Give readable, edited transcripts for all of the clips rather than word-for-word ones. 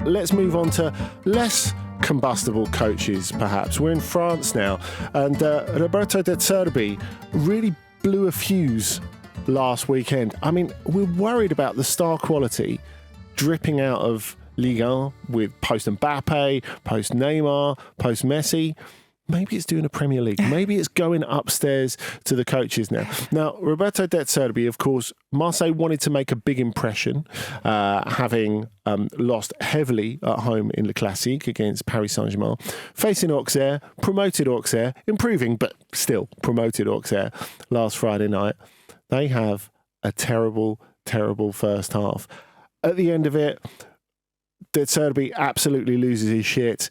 let's move on to less combustible coaches, perhaps. We're in France now, and Roberto De Zerbi really blew a fuse last weekend. I mean, we're worried about the star quality dripping out of Ligue with post-Mbappe, post-Neymar, post-Messi. Maybe it's doing a Premier League. Maybe it's going upstairs to the coaches now. Now, Roberto De Zerbi, of course, Marseille wanted to make a big impression, having lost heavily at home in the Classique against Paris Saint-Germain, facing Auxerre, promoted Auxerre, improving, but still promoted Auxerre last Friday night. They have a terrible, terrible first half. At the end of it, De Zerbi absolutely loses his shit,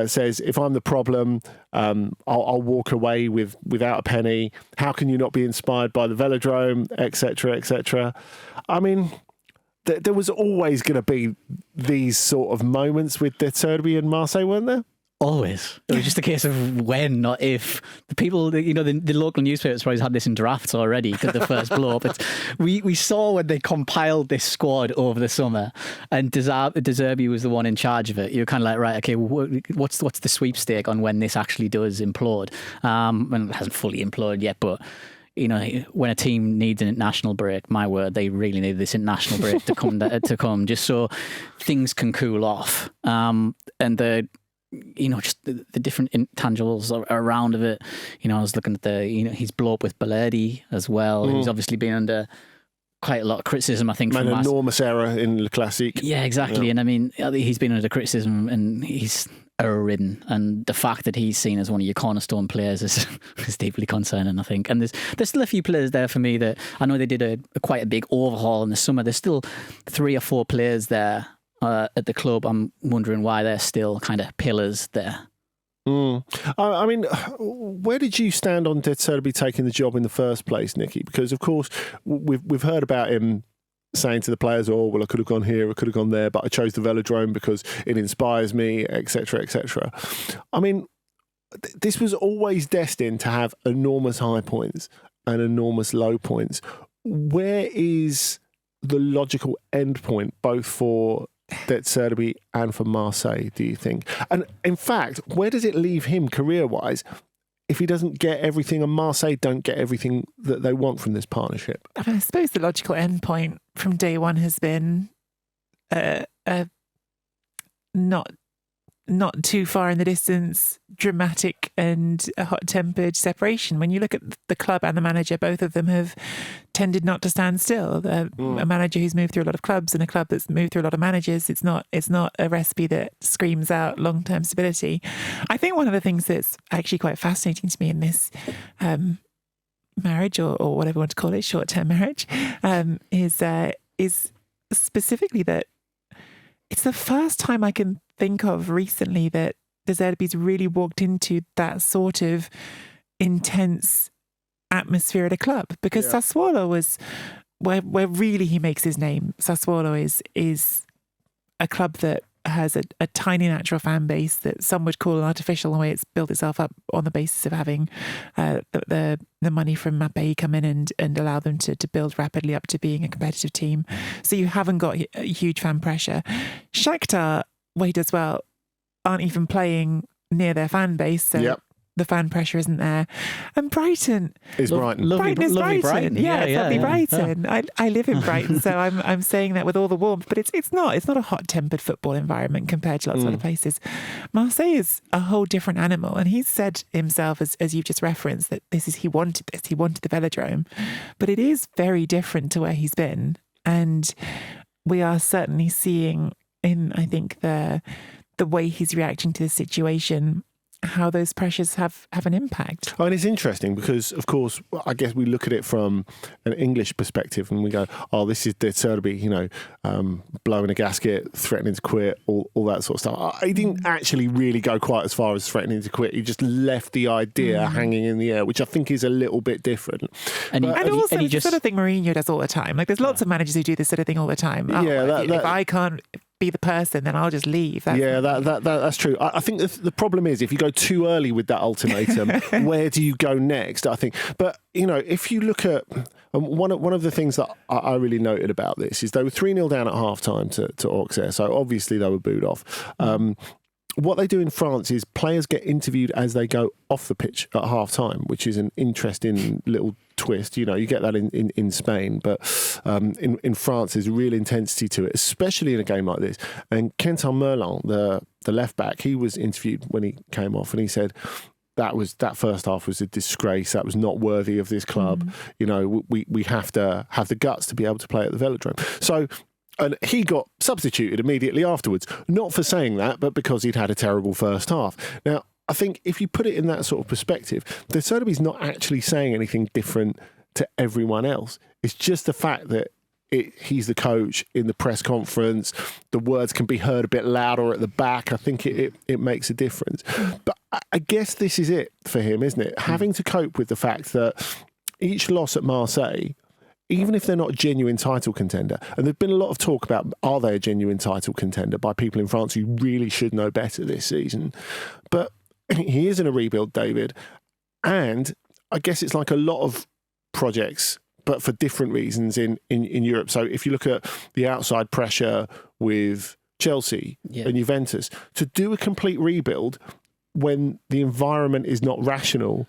says, if I'm the problem, I'll walk away without a penny. How can you not be inspired by the velodrome, etc., etc.? I mean, there was always going to be these sort of moments with De Zerbi and Marseille, weren't there? Always. It was just a case of when, not if. The people, the local newspapers probably had this in drafts already because the first blow up. We saw when they compiled this squad over the summer, and De Zerbi was the one in charge of it. You're kind of like, right, okay, what's the sweepstake on when this actually does implode? And it hasn't fully imploded yet, but when a team needs an international break, my word, they really need this international break to come just so things can cool off. And just the different intangibles around of it. I was looking at he's blow up with Balerdi as well. He's obviously been under quite a lot of criticism, I think. An enormous error in the Classique. Yeah, exactly. Yeah. And I mean, he's been under criticism and he's error-ridden. And the fact that he's seen as one of your cornerstone players is deeply concerning, I think. And there's still a few players there for me that I know they did quite a big overhaul in the summer. There's still 3 or 4 players there at the club. I'm wondering why they're still kind of pillars there. I mean, where did you stand on De Zerbi taking the job in the first place, Nicky? Because, of course, we've heard about him saying to the players, oh, well, I could have gone here, I could have gone there, but I chose the velodrome because it inspires me, etc., etc. I mean, this was always destined to have enormous high points and enormous low points. Where is the logical end point, both for De Zerbi and for Marseille, do you think? And in fact, where does it leave him career-wise if he doesn't get everything and Marseille don't get everything that they want from this partnership? I suppose the logical end point from day one has been not too far in the distance, dramatic and a hot-tempered separation. When you look at the club and the manager, both of them have tended not to stand still. A manager who's moved through a lot of clubs and a club that's moved through a lot of managers, it's not a recipe that screams out long-term stability. I think one of the things that's actually quite fascinating to me in this marriage, or whatever you want to call it, short-term marriage, is specifically that it's the first time I can think of recently that De Zerbi's really walked into that sort of intense atmosphere at a club, because Sassuolo was where really he makes his name. Sassuolo is a club that has a tiny natural fan base that some would call artificial, the way it's built itself up on the basis of having the money from Mbappe come in and allow them to build rapidly up to being a competitive team. So you haven't got a huge fan pressure. Shakhtar, where he does well, aren't even playing near their fan base, so the fan pressure isn't there. And Brighton is Brighton. Lovely Brighton. Yeah, lovely Brighton. Yeah. I live in Brighton, so I'm saying that with all the warmth, but it's not a hot-tempered football environment compared to lots of other places. Marseille is a whole different animal, and he's said himself, as you've just referenced, that he wanted the velodrome, but it is very different to where he's been, and we are certainly seeing in, I think, the way he's reacting to the situation, how those pressures have an impact. Oh, and it's interesting because, of course, I guess we look at it from an English perspective and we go, oh, this is De Zerbi, blowing a gasket, threatening to quit, all that sort of stuff. He didn't actually really go quite as far as threatening to quit. He just left the idea hanging in the air, which I think is a little bit different. And also the sort of thing Mourinho does all the time. Like, there's lots of managers who do this sort of thing all the time. If I can't be the person, then I'll just leave. That's true. I think the problem is if you go too early with that ultimatum, where do you go next? I think, but if you look at one of the things that I really noted about this is they were 3-0 down at half time to Auxerre, so obviously they were booed off. What they do in France is players get interviewed as they go off the pitch at half time, which is an interesting little twist. You get that in Spain, but in France there's real intensity to it, especially in a game like this. And Quentin Merlin, the left back, he was interviewed when he came off, and he said that first half was a disgrace. That was not worthy of this club. We have to have the guts to be able to play at the Velodrome. So. And he got substituted immediately afterwards, not for saying that, but because he'd had a terrible first half. Now, I think if you put it in that sort of perspective, De Zerbi's not actually saying anything different to everyone else. It's just the fact that he's the coach in the press conference. The words can be heard a bit louder at the back. I think it makes a difference. But I guess this is it for him, isn't it? Having to cope with the fact that each loss at Marseille, even if they're not a genuine title contender, and there's been a lot of talk about are they a genuine title contender by people in France who really should know better this season. But he is in a rebuild, David, and I guess it's like a lot of projects, but for different reasons in Europe. So if you look at the outside pressure with Chelsea and Juventus, to do a complete rebuild when the environment is not rational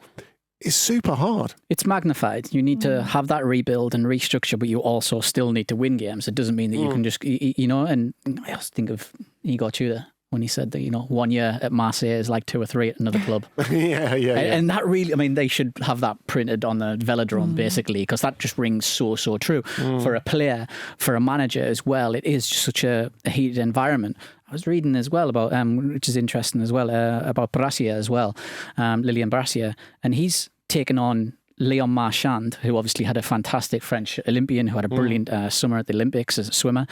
is super hard. It's magnified. You need to have that rebuild and restructure, but you also still need to win games. It doesn't mean that you can just, and I just think of Igor Tudor when he said that, 1 year at Marseille is like 2 or 3 at another club. Yeah. And that really, they should have that printed on the Velodrome, basically, because that just rings so true. For a player, for a manager as well. It is just such a heated environment. I was reading as well about, which is interesting as well, about Brassell as well, Lilian Brassell, and he's taken on Léon Marchand, who obviously had a fantastic French Olympian who had a brilliant summer at the Olympics as a swimmer.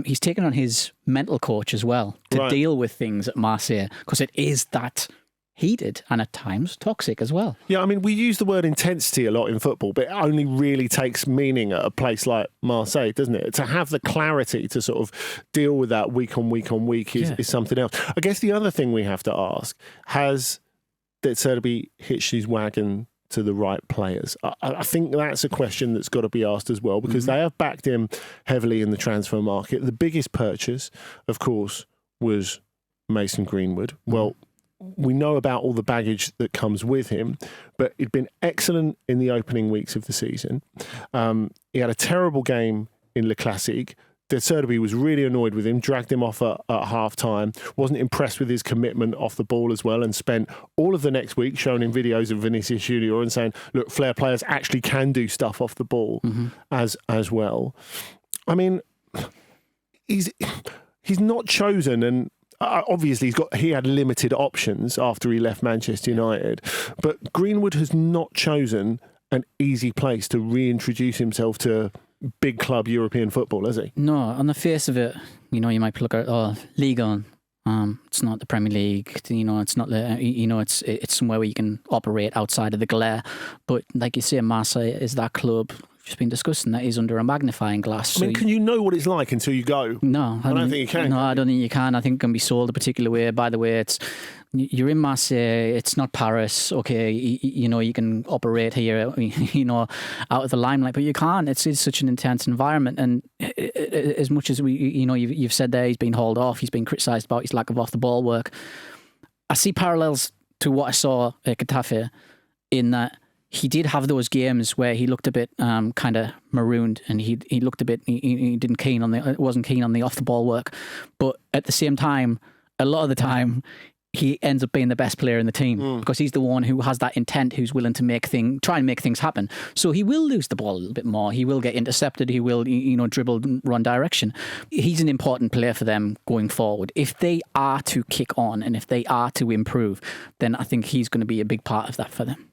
He's taken on his mental coach as well to deal with things at Marseille, because it is that heated and at times toxic as well. Yeah, we use the word intensity a lot in football, but it only really takes meaning at a place like Marseille, doesn't it? To have the clarity to sort of deal with that week on week is something else. I guess the other thing we have to ask, has De Zerbi hitched his wagon to the right players? I think that's a question that's got to be asked as well, because they have backed him heavily in the transfer market. The biggest purchase, of course, was Mason Greenwood. Well, we know about all the baggage that comes with him, but he'd been excellent in the opening weeks of the season. He had a terrible game in Le Classique. De Zerbi was really annoyed with him, dragged him off at half-time, wasn't impressed with his commitment off the ball as well, and spent all of the next week showing him videos of Vinicius Junior and saying, look, flair players actually can do stuff off the ball as well. He's not chosen, and obviously he had limited options after he left Manchester United, but Greenwood has not chosen an easy place to reintroduce himself to big club European football, has he? No, on the face of it, you might look at Liga. It's not the Premier League. It's not the. It's somewhere where you can operate outside of the glare. But like you say, Marseille is that club. We've just been discussing that is under a magnifying glass. Can you know what it's like until you go? No, I don't think you can. No, I don't think you can. I think it can be sold a particular way. By the way, you're in Marseille. It's not Paris. Okay, you can operate here, out of the limelight, but you can't. It's such an intense environment, and as much as you've said there, he's been hauled off. He's been criticised about his lack of off the ball work. I see parallels to what I saw at Getafe, in that he did have those games where he looked a bit kind of marooned, and he looked a bit he wasn't keen on the off the ball work, but at the same time, a lot of the time, he ends up being the best player in the team because he's the one who has that intent, who's willing to try and make things happen. So he will lose the ball a little bit more. He will get intercepted. He will, dribble, run direction. He's an important player for them going forward. If they are to kick on and if they are to improve, then I think he's going to be a big part of that for them.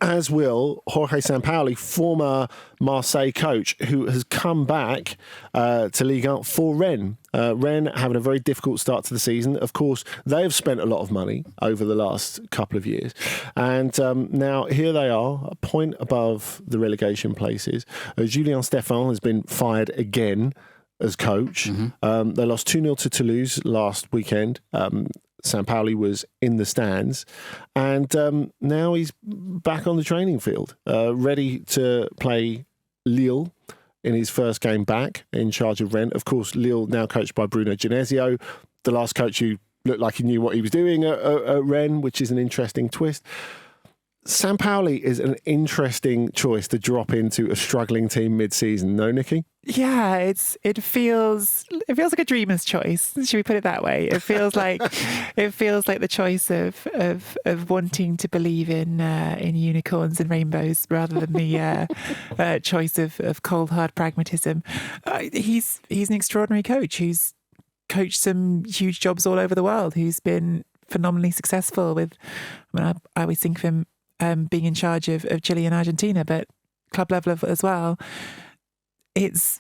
As will Jorge Sampaoli, former Marseille coach, who has come back to Ligue for Rennes. Rennes having a very difficult start to the season. Of course, they have spent a lot of money over the last couple of years. And now here they are, a point above the relegation places. Julien Stéphan has been fired again. as coach. They lost 2-0 to Toulouse last weekend. Sampaoli was in the stands, and now he's back on the training field, ready to play Lille in his first game back, in charge of Rennes. Of course, Lille now coached by Bruno Genesio, the last coach who looked like he knew what he was doing at Rennes, which is an interesting twist. Sampaoli is an interesting choice to drop into a struggling team mid-season, no, Nicky? Yeah, it feels like a dreamer's choice. Should we put it that way? It feels like the choice of wanting to believe in unicorns and rainbows rather than the choice of cold hard pragmatism. He's an extraordinary coach who's coached some huge jobs all over the world. Who's been phenomenally successful with. I always think of him being in charge of Chile and Argentina, but club level as well. It's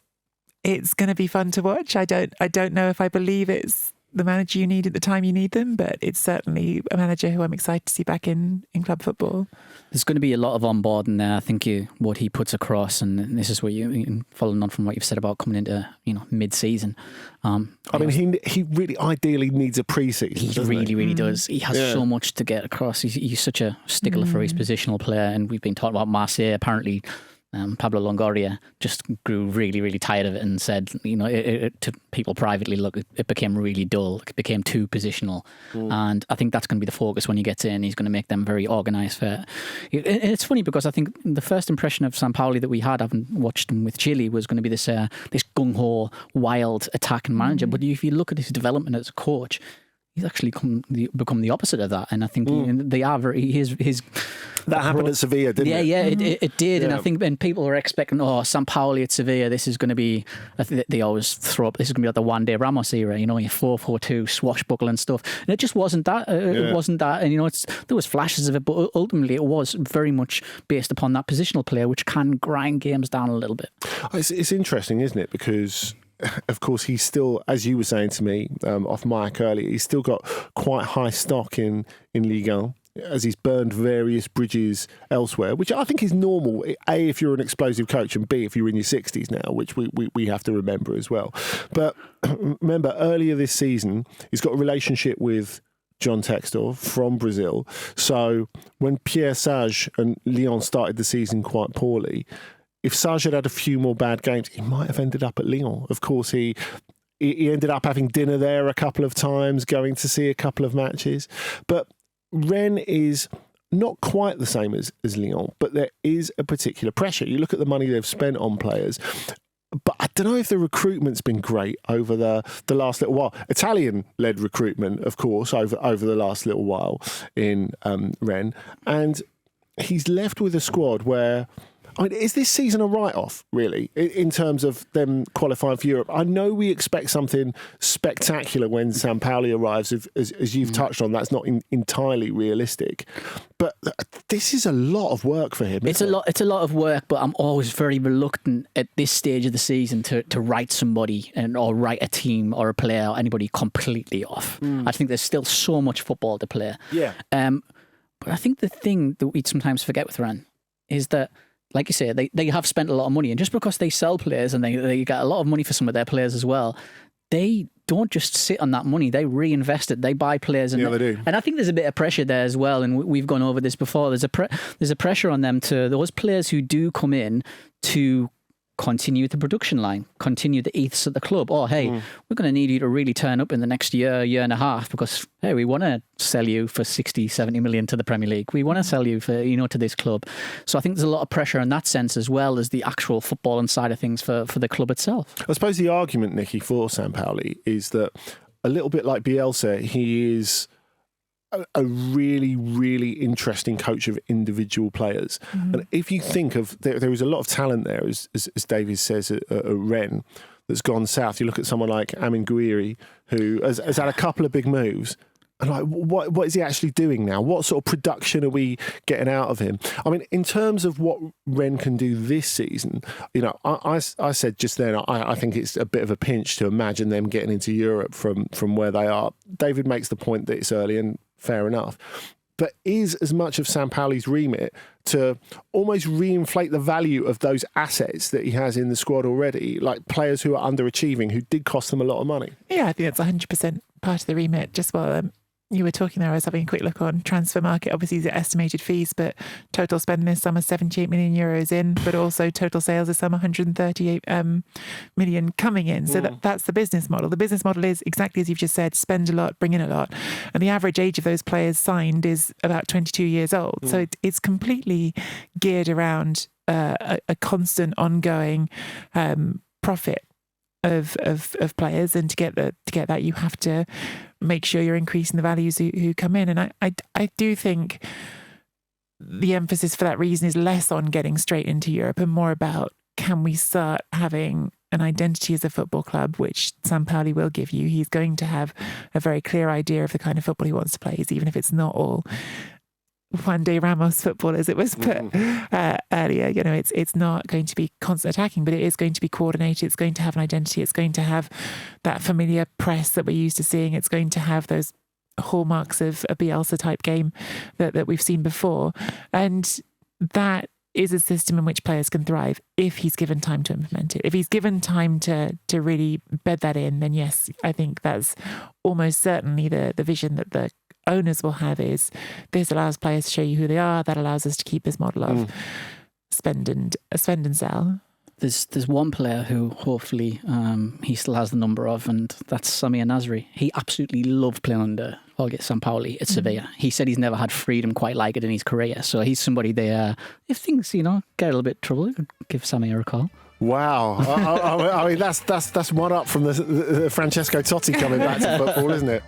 going to be fun to watch. I don't know if I believe it's the manager you need at the time you need them, but it's certainly a manager who I'm excited to see back in club football. There's going to be a lot of onboarding there. I think what he puts across, and this is what you following on from what you've said about coming into mid-season. He really ideally needs a pre-season. He really does. He has so much to get across. He's such a stickler for his positional player, and we've been talking about Marseille. Apparently, Pablo Longoria just grew really tired of it and said, to people privately, look, it became really dull. It became too positional. And I think that's going to be the focus when he gets in. He's going to make them very organised. It's funny because I think the first impression of Sampaoli that we had, having watched him with Chile, was going to be this gung-ho, wild attacking manager. But if you look at his development as a coach, he's actually become the opposite of that, and I think they are very his. That happened at Sevilla, didn't it? Yeah, it did, and I think when people were expecting, Sampaoli at Sevilla, this is going to be. They always throw up. This is going to be like the one-day Ramos era, your 4-4-2 swashbuckling stuff, and it just wasn't that. It wasn't that, and there was flashes of it, but ultimately it was very much based upon that positional player, which can grind games down a little bit. It's interesting, isn't it? Because, of course, he's still, as you were saying to me off mic earlier, he's still got quite high stock in Ligue, as he's burned various bridges elsewhere, which I think is normal. A, if you're an explosive coach, and B, if you're in your 60s now, which we have to remember as well. But remember, earlier this season, he's got a relationship with John Textor from Brazil. So when Pierre Sage and Lyon started the season quite poorly, if Sage had a few more bad games, he might have ended up at Lyon. Of course, he ended up having dinner there a couple of times, going to see a couple of matches. But Rennes is not quite the same as Lyon, but there is a particular pressure. You look at the money they've spent on players, but I don't know if the recruitment's been great over the last little while. Italian-led recruitment, of course, over the last little while in Rennes. And he's left with a squad where... is this season a write-off, really, in terms of them qualifying for Europe? I know we expect something spectacular when Sampaoli arrives, as you've touched on. That's not entirely realistic. But this is a lot of work for him. It's a lot of work, but I'm always very reluctant at this stage of the season to write somebody or write a team or a player or anybody completely off. I think there's still so much football to play. Yeah. But I think the thing that we sometimes forget with Rennes is that, like you say, they have spent a lot of money, and just because they sell players and they get a lot of money for some of their players as well, they don't just sit on that money. They reinvest it. They buy players. And, they do. And I think there's a bit of pressure there as well, and we've gone over this before. There's a pressure on them to those players who do come in to continue the production line, continue the ethos at the club. Oh, hey, we're going to need you to really turn up in the next year and a half because, hey, we want to sell you for 60, 70 million to the Premier League. We want to sell you for, to this club. So I think there's a lot of pressure in that sense as well as the actual footballing side of things for the club itself. I suppose the argument, Nicky, for Sampaoli is that a little bit like Bielsa, he is a really, really interesting coach of individual players. And if you think of, there is a lot of talent there, as David says, at Rennes, that's gone south. You look at someone like Amin Gouiri, who has had a couple of big moves. And like, what is he actually doing now? What sort of production are we getting out of him? I mean, in terms of what Rennes can do this season, I said just then, I think it's a bit of a pinch to imagine them getting into Europe from where they are. David makes the point that it's early, and fair enough. but is as much of Sampaoli's remit to almost reinflate the value of those assets that he has in the squad already, like players who are underachieving, who did cost them a lot of money? Yeah, I think that's 100% part of the remit. Just while you were talking there, I was having a quick look on transfer market. Obviously, these are estimated fees, but total spend this summer, 78 million euros in, but also total sales this summer, 138 million coming in. So that's the business model. The business model is exactly as you've just said, spend a lot, bring in a lot. And the average age of those players signed is about 22 years old. So it's completely geared around a constant, ongoing profit of players, and to get that you have to make sure you're increasing the values who come in. And I do think the emphasis for that reason is less on getting straight into Europe and more about, can we start having an identity as a football club, which Sampaoli will give you. He's going to have a very clear idea of the kind of football he wants to play, even if it's not all Juan de Ramos football, as it was put earlier. You know, it's not going to be constant attacking, but it is going to be coordinated. It's going to have an identity. It's going to have that familiar press that we're used to seeing. It's going to have those hallmarks of a Bielsa type game that we've seen before. And that is a system in which players can thrive if he's given time to implement it. If he's given time to really bed that in, then yes, I think that's almost certainly the vision that the owners will have, is this allows players to show you who they are. That allows us to keep this model of spend and sell. There's one player who hopefully he still has the number of, and that's Samir Nasri. He absolutely loved playing under Jorge Sampaoli at Sevilla. He said he's never had freedom quite like it in his career. So he's somebody they, if things, get a little bit trouble, give Samir a call. Wow. I mean, that's one up from the Francesco Totti coming back to football, isn't it?